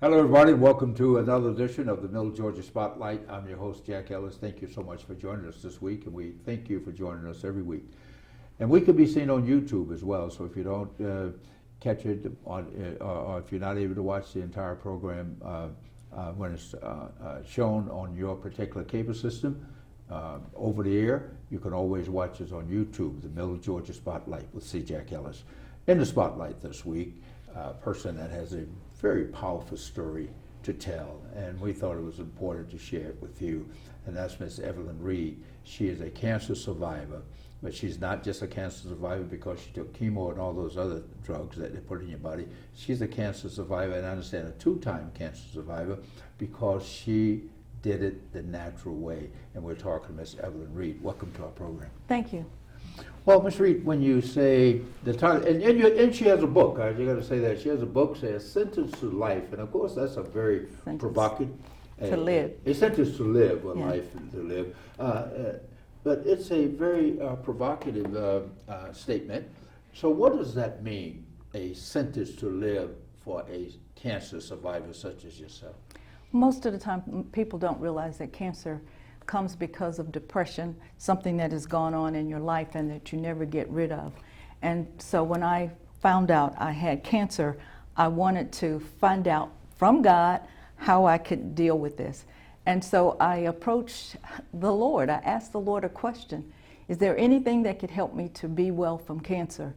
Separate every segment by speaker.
Speaker 1: Hello, everybody. Welcome to another edition of the Middle Georgia Spotlight. I'm your host, Jack Ellis. Thank you so much for joining us this week, and we thank you for joining us every week. And we can be seen on YouTube as well, so if you don't catch it on, or if you're not able to watch the entire program when it's shown on your particular cable system over the air, you can always watch us on YouTube, the Middle Georgia Spotlight with C. Jack Ellis. In the spotlight this week, a person that has a very powerful story to tell, and we thought it was important to share it with you, and that's Miss Evelyn Reid. She is a cancer survivor, but she's not just a cancer survivor because she took chemo and all those other drugs that they put in your body. She's a cancer survivor, and I understand a two-time cancer survivor, because she did it the natural way. And we're talking to Miss Evelyn Reid. Welcome to our program.
Speaker 2: Thank you.
Speaker 1: Well, Ms. Reid, when you say the title, and she has a book, you got to say that. She has a book, say A Sentence to Life, and of course that's a very provocative.
Speaker 2: To live.
Speaker 1: A sentence to live, or
Speaker 2: Yeah.
Speaker 1: life to live. But it's a very provocative statement. So what does that mean, a sentence to live for a cancer survivor such as yourself?
Speaker 2: Most of the time, people don't realize that cancer comes because of depression, something that has gone on in your life and that you never get rid of. And so when I found out I had cancer, I wanted to find out from God how I could deal with this. And so I approached the Lord. I asked the Lord a question: is there anything that could help me to be well from cancer?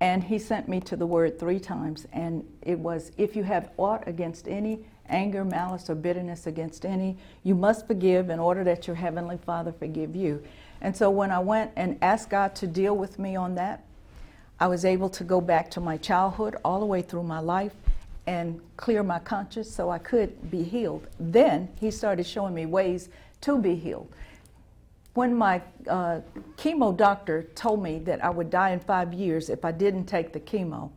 Speaker 2: And he sent me to the word 3 times, and it was, if you have aught against any, anger, malice, or bitterness against any, you must forgive in order that your heavenly Father forgive you. And so when I went and asked God to deal with me on that, I was able to go back to my childhood all the way through my life and clear my conscience so I could be healed. Then he started showing me ways to be healed. When my chemo doctor told me that I would die in 5 years if I didn't take the chemo,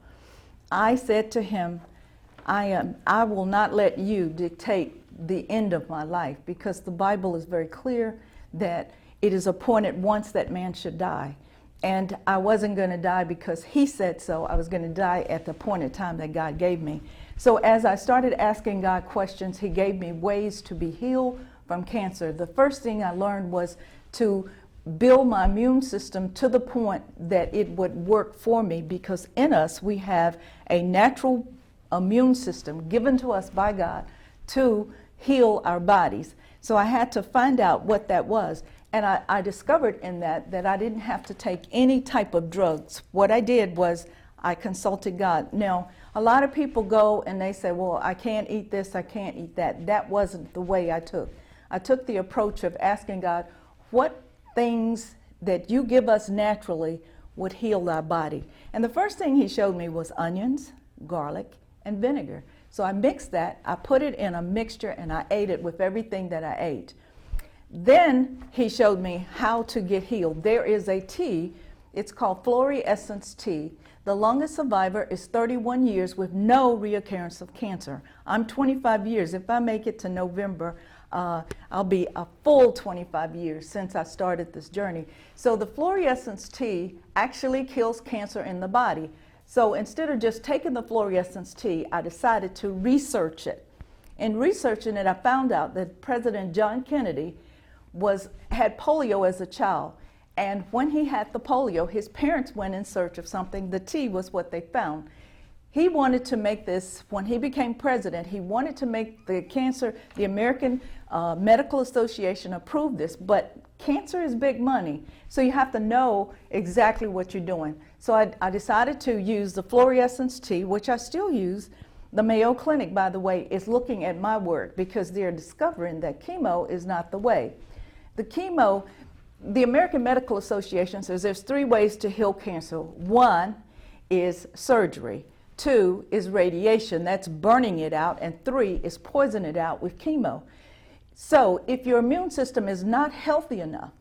Speaker 2: I said to him, I will not let you dictate the end of my life, because the Bible is very clear that it is appointed once that man should die. And I wasn't going to die because he said so. I was going to die at the appointed time that God gave me. So as I started asking God questions, he gave me ways to be healed from cancer. The first thing I learned was to build my immune system to the point that it would work for me, because in us we have a natural immune system given to us by God to heal our bodies. So I had to find out what that was. And I discovered in that I didn't have to take any type of drugs. What I did was I consulted God. Now, a lot of people go and they say, well, I can't eat this, I can't eat that. That wasn't the way I took. I took the approach of asking God, what things that you give us naturally would heal our body? And the first thing he showed me was onions, garlic, and vinegar. So I mixed that, I put it in a mixture, and I ate it with everything that I ate. Then he showed me how to get healed. There is a tea, it's called fluorescence tea. The longest survivor is 31 years with no reoccurrence of cancer. I'm 25 years. If I make it to November, I'll be a full 25 years since I started this journey. So the fluorescence tea actually kills cancer in the body. So instead of just taking the fluorescence tea, I decided to research it. In researching it, I found out that President John Kennedy had polio as a child. And when he had the polio, his parents went in search of something. The tea was what they found. He wanted to make this, when he became president, he wanted to make the American Medical Association approve this, but cancer is big money, so you have to know exactly what you're doing. So I decided to use the fluorescence tea, which I still use. The Mayo Clinic, by the way, is looking at my work because they're discovering that chemo is not the way. The chemo, the American Medical Association says there's 3 ways to heal cancer. 1 is surgery. 2 is radiation, that's burning it out, and 3 is poison it out with chemo. So if your immune system is not healthy enough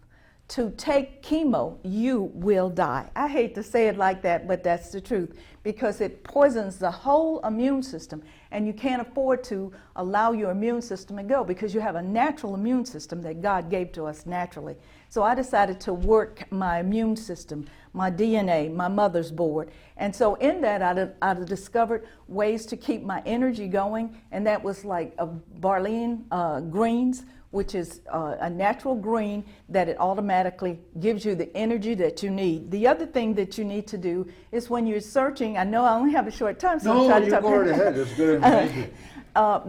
Speaker 2: to take chemo, you will die. I hate to say it like that, but that's the truth, because it poisons the whole immune system, and you can't afford to allow your immune system to go, because you have a natural immune system that God gave to us naturally. So I decided to work my immune system, my DNA, my mother's board. And so in that, I discovered ways to keep my energy going, and that was like Barlene greens, which is a natural green that it automatically gives you the energy that you need. The other thing that you need to do is when you're searching, I know I only have a short time, so I'm trying to talk.
Speaker 1: No, you go right ahead. It's good information.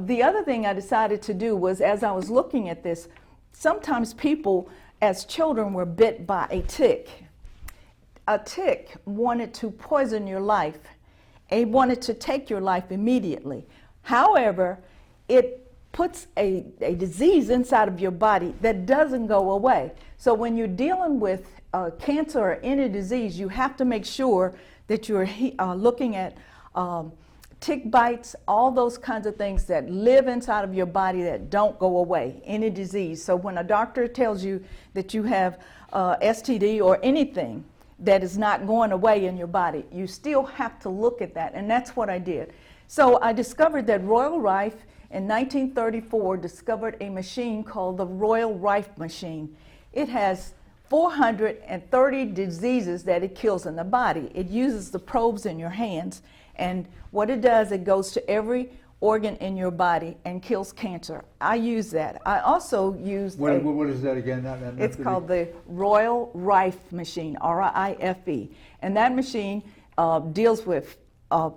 Speaker 2: The other thing I decided to do was, as I was looking at this, sometimes people as children were bit by a tick. A tick wanted to poison your life. It wanted to take your life immediately. However, it puts a disease inside of your body that doesn't go away. So when you're dealing with cancer or any disease, you have to make sure that you're looking at tick bites, all those kinds of things that live inside of your body that don't go away, any disease. So when a doctor tells you that you have STD or anything that is not going away in your body, you still have to look at that, and that's what I did. So I discovered that Royal Rife in 1934 discovered a machine called the Royal Rife machine. It has 430 diseases that it kills in the body. It uses the probes in your hands, and what it does, it goes to every organ in your body and kills cancer. I use that. I also use
Speaker 1: What is that again?
Speaker 2: It's called the Royal Rife machine, R-I-F-E, and that machine deals with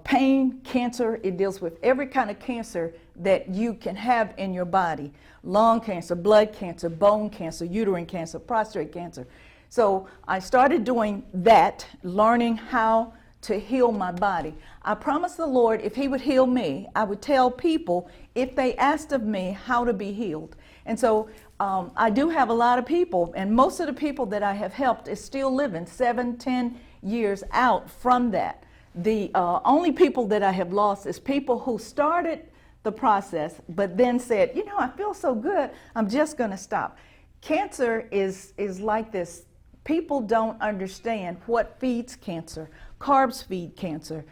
Speaker 2: pain, cancer. It deals with every kind of cancer that you can have in your body: lung cancer, blood cancer, bone cancer, uterine cancer, prostate cancer. So I started doing that, learning how to heal my body. I promised the Lord if He would heal me, I would tell people if they asked of me how to be healed. And so I do have a lot of people, and most of the people that I have helped is still living 7-10 years out from that. The only people that I have lost is people who started the process but then said, you know, I feel so good, I'm just going to stop. Cancer is like this. People don't understand what feeds cancer. Carbs feed cancer.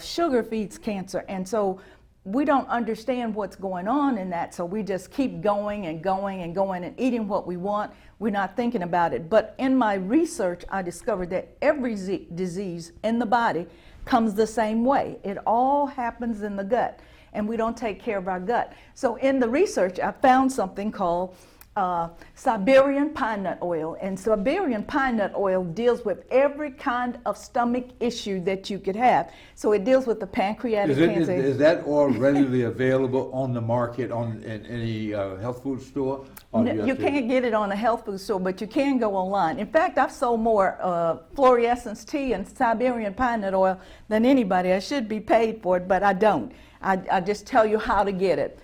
Speaker 2: Sugar feeds cancer. And so we don't understand what's going on in that, so we just keep going and going and going and eating what we want. We're not thinking about it. But in my research, I discovered that every disease in the body comes the same way. It all happens in the gut, and we don't take care of our gut. So in the research, I found something called Siberian Pine Nut Oil, and Siberian Pine Nut Oil deals with every kind of stomach issue that you could have. So it deals with the pancreatic cancer.
Speaker 1: Is that oil readily available on the market in any health food store?
Speaker 2: You can't get it on a health food store, but you can go online. In fact, I've sold more fluorescence tea and Siberian Pine Nut Oil than anybody. I should be paid for it, but I don't. I just tell you how to get it.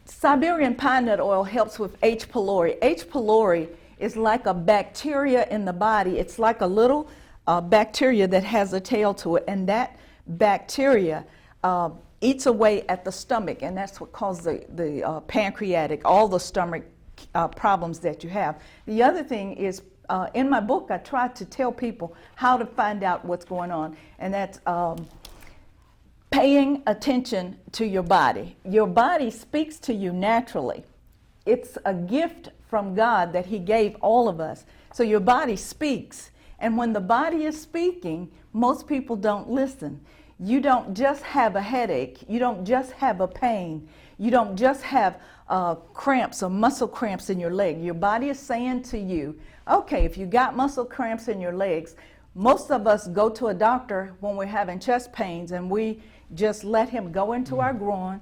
Speaker 2: Siberian Pine Nut Oil helps with H. pylori. H. pylori is like a bacteria in the body. It's like a little bacteria that has a tail to it, and that bacteria eats away at the stomach, and that's what causes the pancreatic, all the stomach problems that you have. The other thing is, in my book, I try to tell people how to find out what's going on, and that's paying attention to your body. Your body speaks to you naturally. It's a gift from God that He gave all of us. So your body speaks. And when the body is speaking, most people don't listen. You don't just have a headache. You don't just have a pain. You don't just have cramps or muscle cramps in your leg. Your body is saying to you, okay, if you got muscle cramps in your legs, most of us go to a doctor when we're having chest pains, and we just let him go into our groin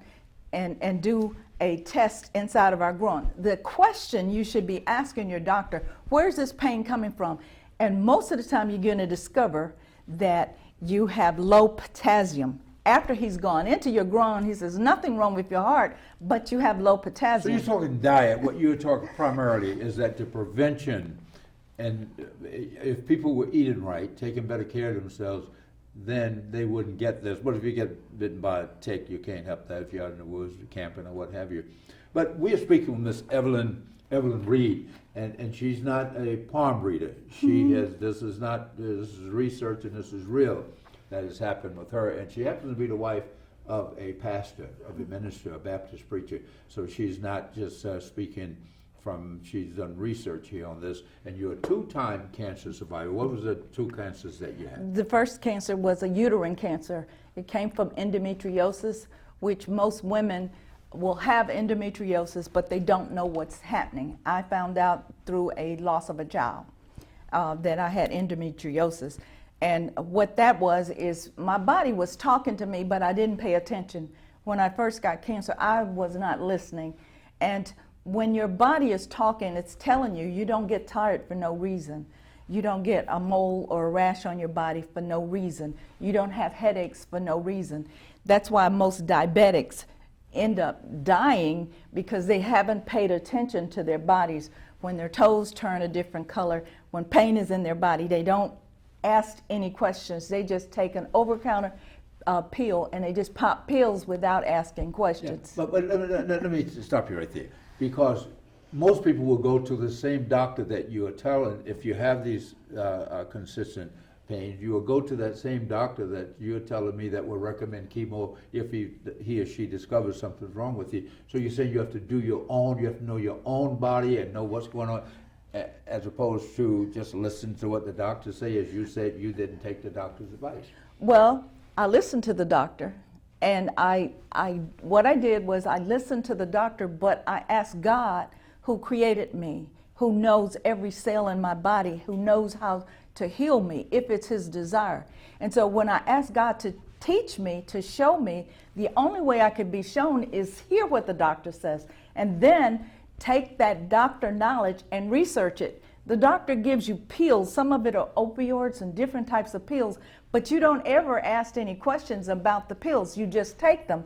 Speaker 2: and do a test inside of our groin. The question you should be asking your doctor, where's this pain coming from? And most of the time you're going to discover that you have low potassium. After he's gone into your groin, he says, nothing wrong with your heart, but you have low potassium.
Speaker 1: So you're talking diet. What you're talking primarily is that the prevention, and if people were eating right, taking better care of themselves, then they wouldn't get this. But if you get bitten by a tick, you can't help that if you're out in the woods, camping or what have you. But we are speaking with Miss Evelyn Evelyn Reid, and she's not a palm reader. She has, this is research and this is real that has happened with her, and she happens to be the wife of a pastor, of a minister, a Baptist preacher. So she's not just speaking from, she's done research here on this, and you're a two-time cancer survivor. What was the two cancers that you had?
Speaker 2: The first cancer was a uterine cancer. It came from endometriosis, which most women will have endometriosis, but they don't know what's happening. I found out through a loss of a child that I had endometriosis. And what that was is my body was talking to me, but I didn't pay attention. When I first got cancer, I was not listening. And when your body is talking, it's telling you, you don't get tired for no reason. You don't get a mole or a rash on your body for no reason. You don't have headaches for no reason. That's why most diabetics end up dying, because they haven't paid attention to their bodies. When their toes turn a different color, when pain is in their body, they don't ask any questions. They just take an over-counter pill, and they just pop pills without asking questions.
Speaker 1: Yeah, but let me stop you right there, because most people will go to the same doctor that you are telling. If you have these consistent pains, you will go to that same doctor that you're telling me that will recommend chemo if he or she discovers something's wrong with you. So you're saying you have to do your own, you have to know your own body and know what's going on, as opposed to just listen to what the doctors say. As you said, you didn't take the doctor's advice.
Speaker 2: Well, I listened to the doctor, and what I did was I listened to the doctor, but I asked God, who created me, who knows every cell in my body, who knows how to heal me if it's his desire. And so when I asked God to teach me, to show me, the only way I could be shown is hear what the doctor says, and then take that doctor knowledge and research it. The doctor gives you pills. Some of it are opioids and different types of pills, but you don't ever ask any questions about the pills. You just take them,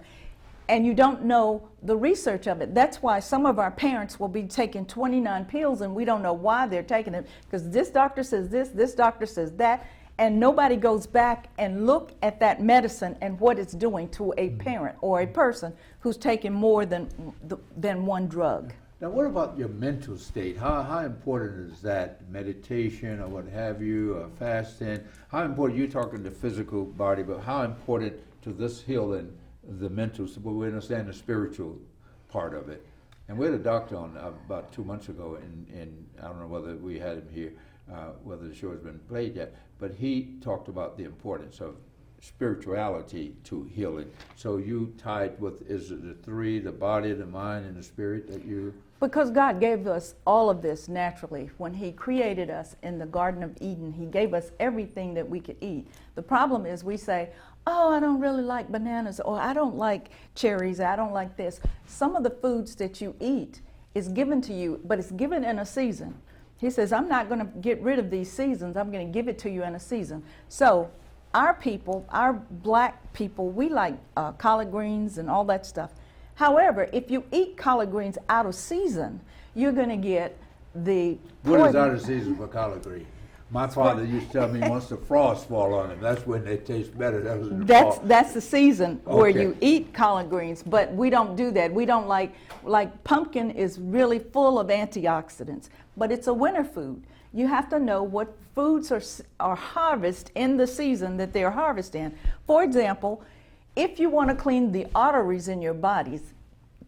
Speaker 2: and you don't know the research of it. That's why some of our parents will be taking 29 pills, and we don't know why they're taking them, because this doctor says this doctor says that, and nobody goes back and look at that medicine and what it's doing to a parent or a person who's taking more than one drug.
Speaker 1: Now, what about your mental state? How important is that? Meditation or what have you, or fasting? How important, you're talking the physical body, but how important to this healing the mental, but we understand the spiritual part of it? And we had a doctor on about 2 months ago, and I don't know whether we had him here, whether the show has been played yet, but he talked about the importance of spirituality to healing. So you tied with, is it the three, the body, the mind, and the spirit that you...
Speaker 2: Because God gave us all of this naturally. When he created us in the Garden of Eden, he gave us everything that we could eat. The problem is we say, oh, I don't really like bananas, or I don't like cherries, I don't like this. Some of the foods that you eat is given to you, but it's given in a season. He says, I'm not going to get rid of these seasons, I'm going to give it to you in a season. So our people, our black people, we like collard greens and all that stuff. However, if you eat collard greens out of season, you're going to get the poison.
Speaker 1: What is out of season for collard greens? My father used to tell me once the frost fall on them, that's when they taste better. That was in the fall.
Speaker 2: That's the season where
Speaker 1: Okay.
Speaker 2: you eat collard greens, but we don't do that. We don't like pumpkin is really full of antioxidants, but it's a winter food. You have to know what foods are harvested in the season that they're harvested in. For example, if you want to clean the arteries in your bodies,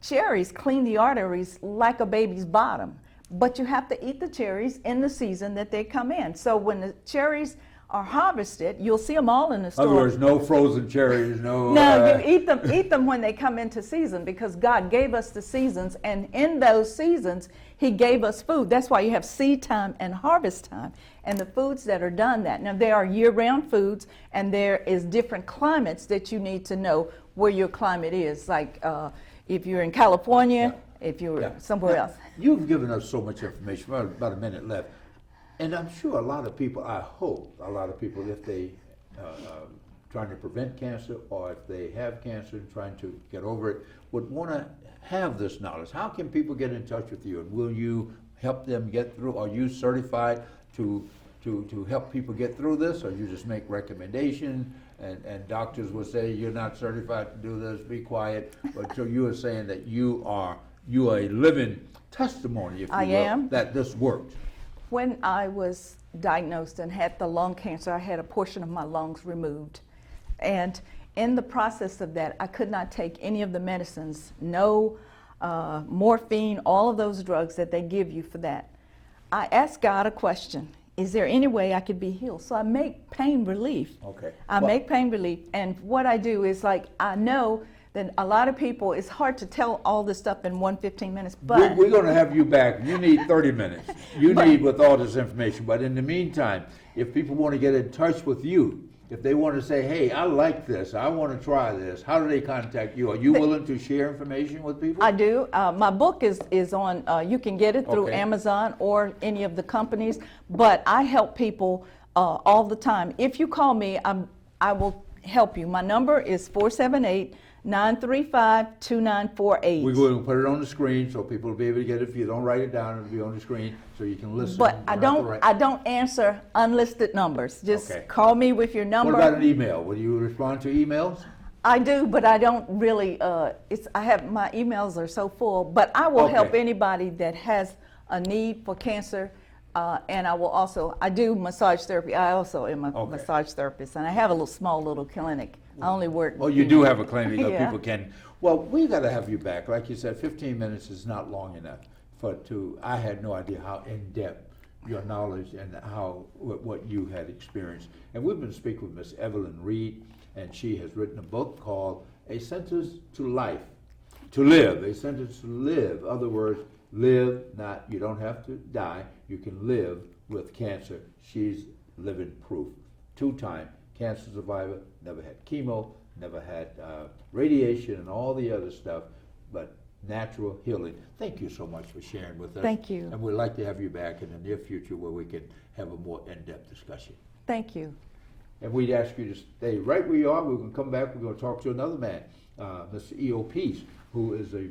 Speaker 2: cherries clean the arteries like a baby's bottom. But you have to eat the cherries in the season that they come in. So when the cherries are harvested, you'll see them all in the store.
Speaker 1: In other words, no frozen cherries, no...
Speaker 2: No, you eat them when they come into season, because God gave us the seasons, and in those seasons, he gave us food. That's why you have seed time and harvest time, and the foods that are done that. Now, there are year-round foods, and there is different climates that you need to know where your climate is. Like if you're in California, if you're somewhere else.
Speaker 1: You've given us so much information, about a minute left. And I'm sure a lot of people, I hope a lot of people, if they trying to prevent cancer, or if they have cancer and trying to get over it, would want to have this knowledge. How can people get in touch with you, and will you help them get through? Are you certified to help people get through this, or you just make recommendations, and doctors will say you're not certified to do this, be quiet? But so you are saying that you are you are a living testimony, if you
Speaker 2: I
Speaker 1: will,
Speaker 2: am.
Speaker 1: that this worked.
Speaker 2: When I was diagnosed and had the lung cancer, I had a portion of my lungs removed. And in the process of that, I could not take any of the medicines, no morphine, all of those drugs that they give you for that. I asked God a question: is there any way I could be healed? So I make pain relief.
Speaker 1: Okay.
Speaker 2: I make pain relief. And what I do is, like, I know that a lot of people, it's hard to tell all this stuff in 15 minutes, but
Speaker 1: We're going to have you back. You need 30 minutes. You need with all this information. But in the meantime, if people want to get in touch with you, if they want to say, hey, I like this, I want to try this, how do they contact you? Are you willing to share information with people?
Speaker 2: I do. My book is on, you can get it through
Speaker 1: Okay.
Speaker 2: Amazon or any of the companies, but I help people all the time. If you call me, I will help you. My number is 478-935-2948.
Speaker 1: We're going to put it on the screen so people will be able to get it. If you don't write it down, it'll be on the screen so you can listen.
Speaker 2: But I
Speaker 1: You have to
Speaker 2: don't
Speaker 1: write.
Speaker 2: answer unlisted numbers. Just
Speaker 1: Okay.
Speaker 2: call me with your number.
Speaker 1: What about an email? Will you respond to emails?
Speaker 2: I do, but I don't really. I have, my emails are so full. But I will help
Speaker 1: Okay.
Speaker 2: anybody that has a need for cancer, and I will also. I do massage therapy. I also am a massage therapist, and I have a small little clinic. I only work.
Speaker 1: Oh, you do have a clinic that
Speaker 2: Yeah.
Speaker 1: people can. Well, we got to have you back. Like you said, 15 minutes is not long enough I had no idea how in-depth your knowledge and what you had experienced. And we've been speaking with Miss Evelyn Reid, and she has written a book called A Sentence to Life, to Live, A Sentence to Live. Other words, live, not, you don't have to die, you can live with cancer. She's living proof. 2-time cancer survivor, never had chemo, never had radiation and all the other stuff, but natural healing. Thank you so much for sharing with us.
Speaker 2: Thank you.
Speaker 1: And we'd like to have you back in the near future where we can have a more in-depth discussion.
Speaker 2: Thank you.
Speaker 1: And we'd ask you to stay right where you are. We're going to come back. We're going to talk to another man, Mr. E.O. Peace, who is a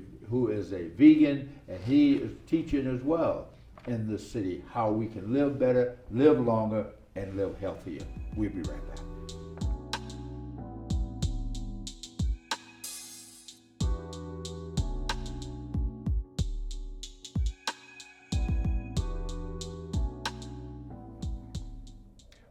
Speaker 1: vegan, and he is teaching as well in the city how we can live better, live longer, and live healthier. We'll be right back.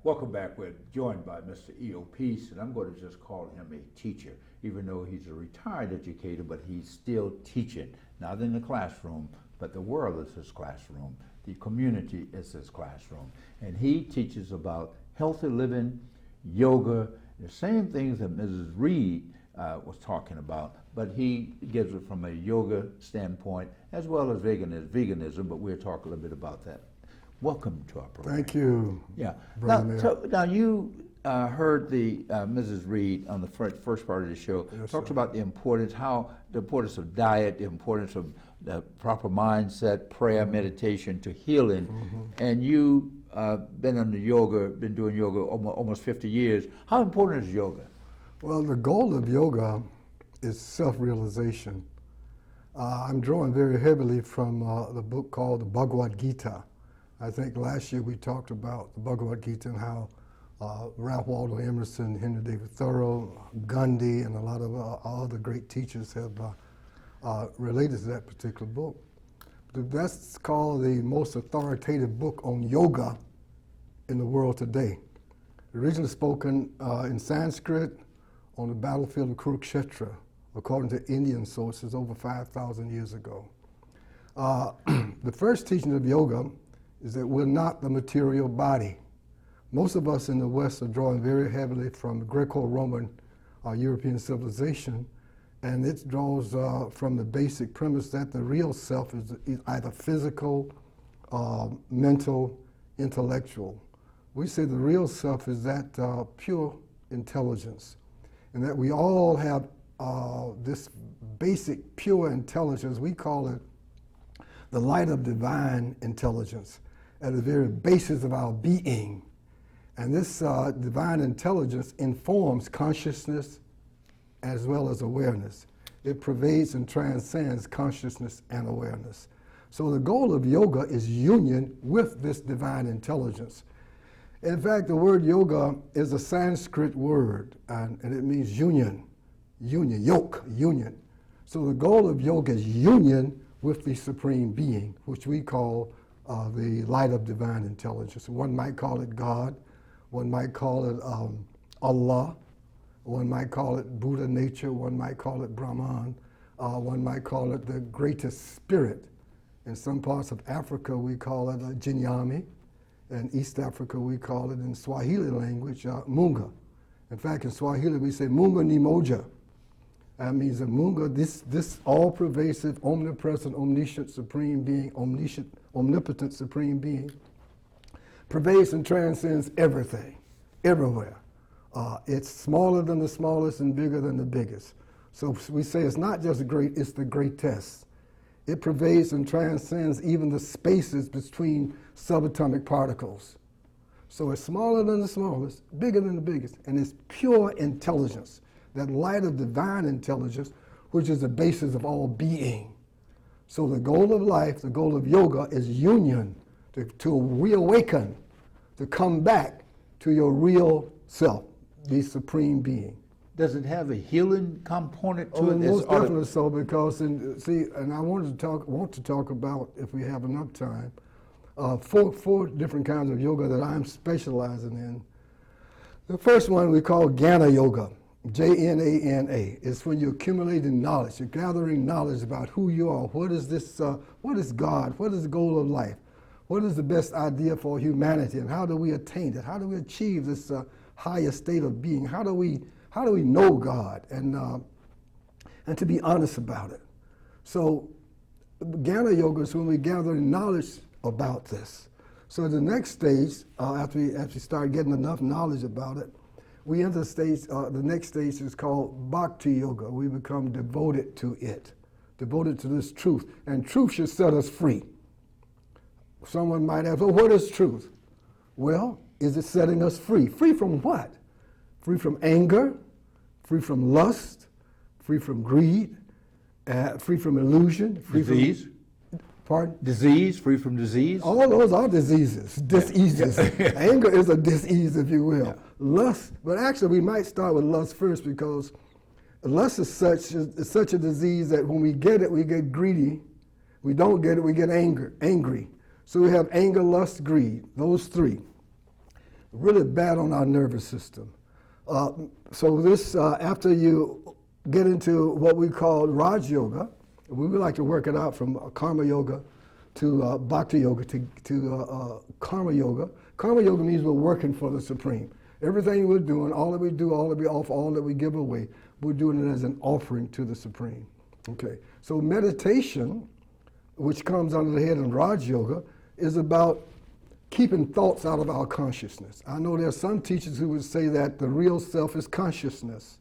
Speaker 1: Welcome back. We're joined by Mr. E.O. Peace, and I'm going to just call him a teacher, even though he's a retired educator, but he's still teaching, not in the classroom, but the world is his classroom. The community is his classroom. And he teaches about healthy living, yoga, the same things that Mrs. Reid was talking about, but he gives it from a yoga standpoint as well as veganism, but we'll talk a little bit about that. Welcome to our program.
Speaker 3: Thank you.
Speaker 1: Yeah.
Speaker 3: Brother
Speaker 1: Now,
Speaker 3: Mayor.
Speaker 1: so, now you heard the Mrs. Reid on the first part of the show talked
Speaker 3: sir.
Speaker 1: about the importance of diet, the importance of the proper mindset, prayer, meditation to healing, and you been doing yoga almost 50 years. How important is yoga?
Speaker 3: Well, the goal of yoga is self-realization. I'm drawing very heavily from the book called the Bhagavad Gita. I think last year we talked about the Bhagavad Gita and how Ralph Waldo Emerson, Henry David Thoreau, Gandhi, and a lot of other great teachers have related to that particular book. That's called the most authoritative book on yoga in the world today. Originally spoken in Sanskrit on the battlefield of Kurukshetra, according to Indian sources, over 5,000 years ago. The first teaching of yoga is that we're not the material body. Most of us in the West are drawing very heavily from Greco-Roman European civilization, and it draws from the basic premise that the real self is either physical, mental, intellectual. We say the real self is that pure intelligence, and that we all have this basic pure intelligence. We call it the light of divine intelligence at the very basis of our being. And this divine intelligence informs consciousness as well as awareness. It pervades and transcends consciousness and awareness. So the goal of yoga is union with this divine intelligence. In fact, the word yoga is a Sanskrit word, and it means union, yoke, union. So the goal of yoga is union with the Supreme Being, which we call the light of divine intelligence. One might call it God, one might call it Allah, one might call it Buddha nature, one might call it Brahman, one might call it the greatest spirit. In some parts of Africa, we call it Jinyami. In East Africa, we call it in Swahili language, Munga. In fact, in Swahili, we say Munga ni moja. That means that Munga, this all-pervasive, omnipresent, omniscient, supreme being, omnipotent, supreme being, pervades and transcends everything, everywhere. It's smaller than the smallest and bigger than the biggest. So we say it's not just great, it's the greatest. It pervades and transcends even the spaces between subatomic particles. So it's smaller than the smallest, bigger than the biggest, and it's pure intelligence, that light of divine intelligence, which is the basis of all being. So the goal of life, the goal of yoga is union, to reawaken, to come back to your real self, the supreme being.
Speaker 1: Does it have a healing component to
Speaker 3: Oh,
Speaker 1: it?
Speaker 3: most definitely so, because and I want to talk about, if we have enough time, four different kinds of yoga that I'm specializing in. The first one we call Jnana Yoga, J-N-A-N-A. It's when you're accumulating knowledge, you're gathering knowledge about who you are. What is this? What is God? What is the goal of life? What is the best idea for humanity, and how do we attain it? How do we achieve this higher state of being? How do we know God, and to be honest about it? So Jnana Yoga is when we gather knowledge about this. So the next stage, after we start getting enough knowledge about it, we enter the next stage is called Bhakti Yoga. We become devoted to it, devoted to this truth. And truth should set us free. Someone might ask, well, what is truth? Well, is it setting us free? Free from what? Free from anger, free from lust, free from greed, free from illusion, free
Speaker 1: disease?
Speaker 3: Pardon?
Speaker 1: Disease, free from disease?
Speaker 3: All those are diseases, diseases. Anger is a disease, if you will. Yeah. Lust, but actually we might start with lust first, because lust is such a disease that when we get it, we get greedy. We don't get it, we get angry. So we have anger, lust, greed, those three. Really bad on our nervous system. So this, after you get into what we call Raj Yoga, we would like to work it out from Karma Yoga to Bhakti Yoga to Karma Yoga. Karma Yoga means we're working for the Supreme. Everything we're doing, all that we do, all that we offer, all that we give away, we're doing it as an offering to the Supreme. Okay, so meditation, which comes under the head of Raj Yoga, is about keeping thoughts out of our consciousness. I know there are some teachers who would say that the real self is consciousness.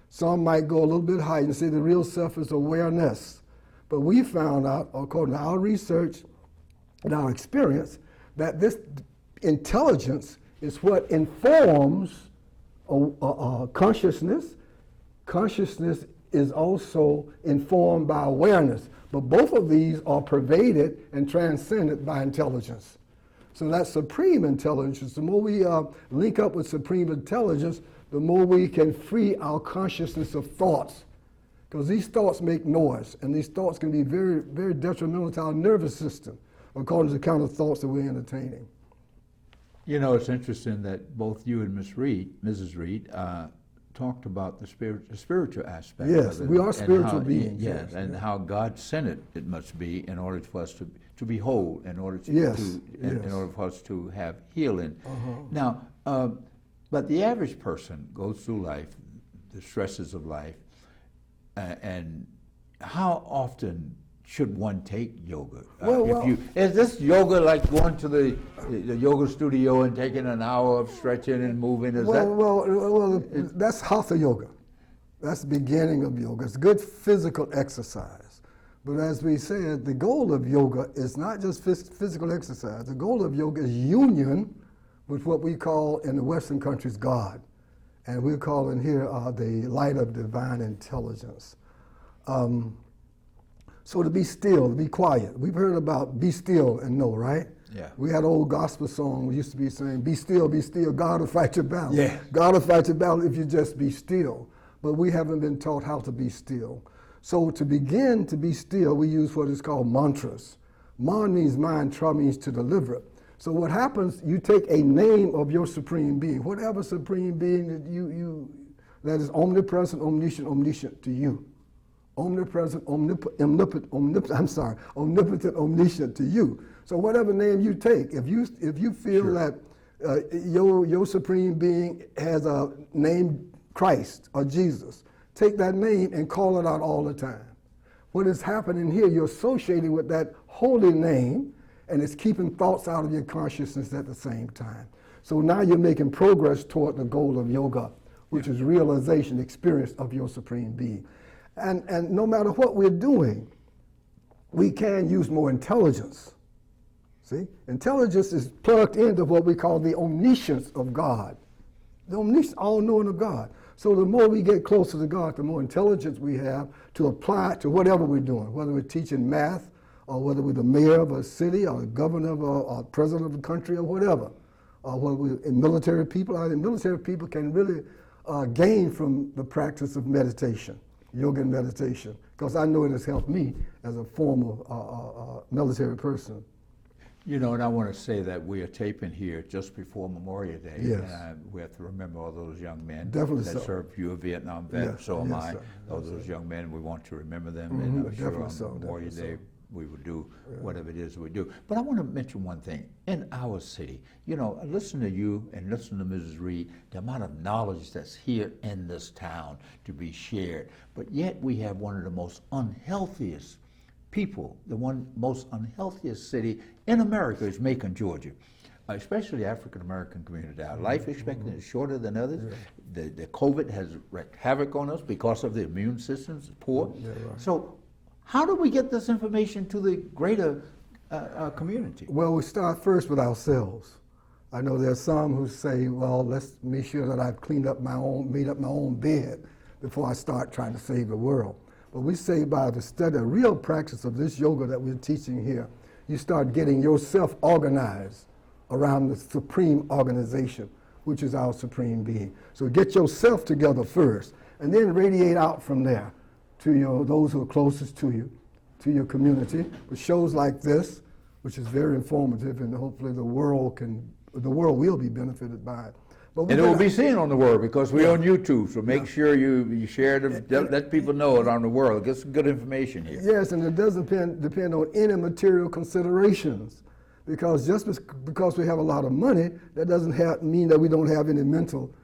Speaker 3: Some might go a little bit higher and say the real self is awareness. But we found out, according to our research and our experience, that this intelligence is what informs consciousness. Consciousness is also informed by awareness. But both of these are pervaded and transcended by intelligence. So that supreme intelligence, the more we link up with supreme intelligence, the more we can free our consciousness of thoughts. Because these thoughts make noise, and these thoughts can be very, very detrimental to our nervous system, according to the kind of thoughts that we're entertaining.
Speaker 1: You know, it's interesting that both you and Mrs. Reid, talked about the spiritual aspect.
Speaker 3: Yes,
Speaker 1: of it,
Speaker 3: we are spiritual beings.
Speaker 1: Yes, and how God-centered it must be in order for us to be whole, in order to, in order for us to have healing. Now, but the average person goes through life, the stresses of life, and how often should one take yoga? Is this yoga like going to the yoga studio and taking an hour of stretching and moving?
Speaker 3: That's hatha yoga. That's the beginning of yoga. It's good physical exercise. But as we said, the goal of yoga is not just physical exercise. The goal of yoga is union with what we call in the Western countries God. And we're calling here the light of divine intelligence. So to be still, to be quiet. We've heard about be still and know, right?
Speaker 1: Yeah.
Speaker 3: We had an old gospel song we used to be saying, be still, God will fight your battle.
Speaker 1: Yeah.
Speaker 3: God will fight your battle if you just be still. But we haven't been taught how to be still. So to begin to be still, we use what is called mantras. Man means mind, tra means to deliver. So what happens, you take a name of your supreme being, whatever supreme being that that is omnipresent, omniscient to you. Omnipresent, omnipotent, omniscient to you. So whatever name you take, if you feel
Speaker 1: Sure.
Speaker 3: that your supreme being has a name Christ or Jesus, take that name and call it out all the time. What is happening here, you're associating with that holy name, and it's keeping thoughts out of your consciousness at the same time. So now you're making progress toward the goal of yoga, which is realization, experience of your supreme being. And no matter what we're doing, we can use more intelligence. See? Intelligence is plugged into what we call the omniscience of God. The omniscience, all-knowing of God. So the more we get closer to God, the more intelligence we have to apply to whatever we're doing, whether we're teaching math, or whether we're the mayor of a city, or the governor of or president of the country, or whatever. Or whether we're in military people. I think military people can really gain from the practice of meditation, yoga and meditation, because I know it has helped me as a former military person.
Speaker 1: You know, and I want to say that we are taping here just before Memorial Day.
Speaker 3: Yes.
Speaker 1: And we have to remember all those young men
Speaker 3: Definitely
Speaker 1: that
Speaker 3: so.
Speaker 1: served. You a Vietnam vet,
Speaker 3: Yes,
Speaker 1: so am
Speaker 3: yes,
Speaker 1: I.
Speaker 3: sir.
Speaker 1: All
Speaker 3: Yes,
Speaker 1: those
Speaker 3: sir.
Speaker 1: young men, we want to remember them.
Speaker 3: Mhm,
Speaker 1: And I'm sure
Speaker 3: definitely
Speaker 1: on
Speaker 3: so,
Speaker 1: Memorial
Speaker 3: definitely
Speaker 1: Day, we will do whatever it is we do. But I want to mention one thing. In our city, you know, listen to you and listen to Mrs. Reid, the amount of knowledge that's here in this town to be shared. But yet we have one of the most unhealthiest people, the most unhealthiest city in America is Macon, Georgia. Especially the African American community. Our life expectancy is shorter than others. The COVID has wreaked havoc on us because of the immune systems poor.
Speaker 3: Yeah, right.
Speaker 1: So how do we get this information to the greater community?
Speaker 3: Well, we start first with ourselves. I know there's some who say, well, let's make sure that I've made up my own bed before I start trying to save the world. But we say by the study, a real practice of this yoga that we're teaching here, you start getting yourself organized around the supreme organization, which is our supreme being. So get yourself together first, and then radiate out from there to those who are closest to you, to your community, with shows like this, which is very informative, and hopefully the world will be benefited by it. But
Speaker 1: And it will be seen on the world because we're on YouTube, so make sure you share it, let people know it on the world. Get some good information here.
Speaker 3: Yes, and it doesn't depend on any material considerations, because just because we have a lot of money, that doesn't mean that we don't have any mental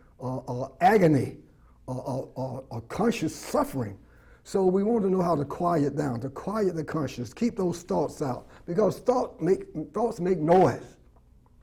Speaker 3: agony or conscious suffering. So we want to know how to quiet down, to quiet the conscience, keep those thoughts out, because thoughts make noise.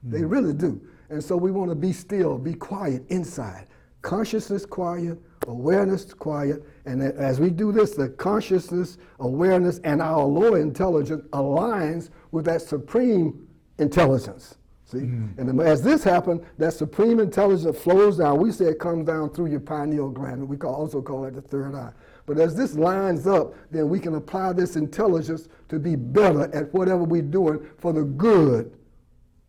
Speaker 3: They really do. And so we want to be still, be quiet inside. Consciousness quiet, awareness quiet, and as we do this, the consciousness, awareness, and our lower intelligence aligns with that supreme intelligence. See? And as this happens, that supreme intelligence flows down. We say it comes down through your pineal gland, and we also call it the third eye. But as this lines up, then we can apply this intelligence to be better at whatever we're doing for the good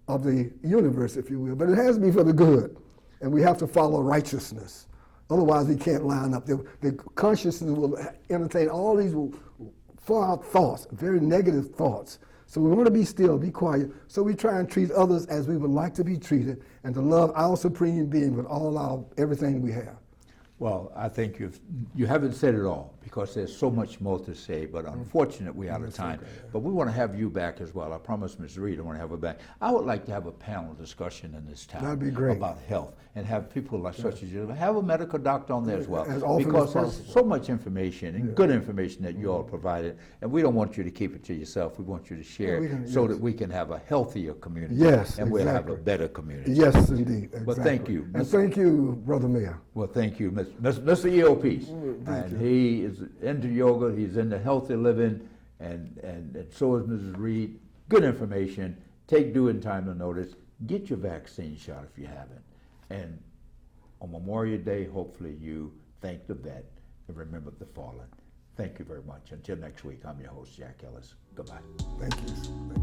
Speaker 3: of the universe, if you will. But it has to be for the good. And we have to follow righteousness. Otherwise, we can't line up. The consciousness will entertain all these far-out thoughts, very negative thoughts. So we want to be still, be quiet. So we try and treat others as we would like to be treated, and to love our supreme being with everything we have.
Speaker 1: Well, I think you haven't said it all because there's so much more to say, but unfortunately we're out of time. But we want to have you back as well. I promised Ms. Reid I want to have her back. I would like to have a panel discussion in this town.
Speaker 3: That'd be great.
Speaker 1: About health, and have people like such as you, have a medical doctor on there as well.
Speaker 3: As often
Speaker 1: because
Speaker 3: as
Speaker 1: there's
Speaker 3: possible.
Speaker 1: so much information and good information that you all provided, and we don't want you to keep it to yourself. We want you to share so that we can have a healthier community.
Speaker 3: Yes,
Speaker 1: and we'll have a
Speaker 3: exactly.
Speaker 1: better community.
Speaker 3: Yes, indeed. Exactly.
Speaker 1: But thank you.
Speaker 3: And thank you, Brother Mayor.
Speaker 1: Well, thank you, Mr. E.O. Peace. And he is into yoga, he's into healthy living, and so is Mrs. Reid. Good information. Take due in time to notice. Get your vaccine shot if you haven't. And on Memorial Day, hopefully you thank the vet and remember the fallen. Thank you very much. Until next week, I'm your host, Jack Ellis. Goodbye.
Speaker 3: Thank you.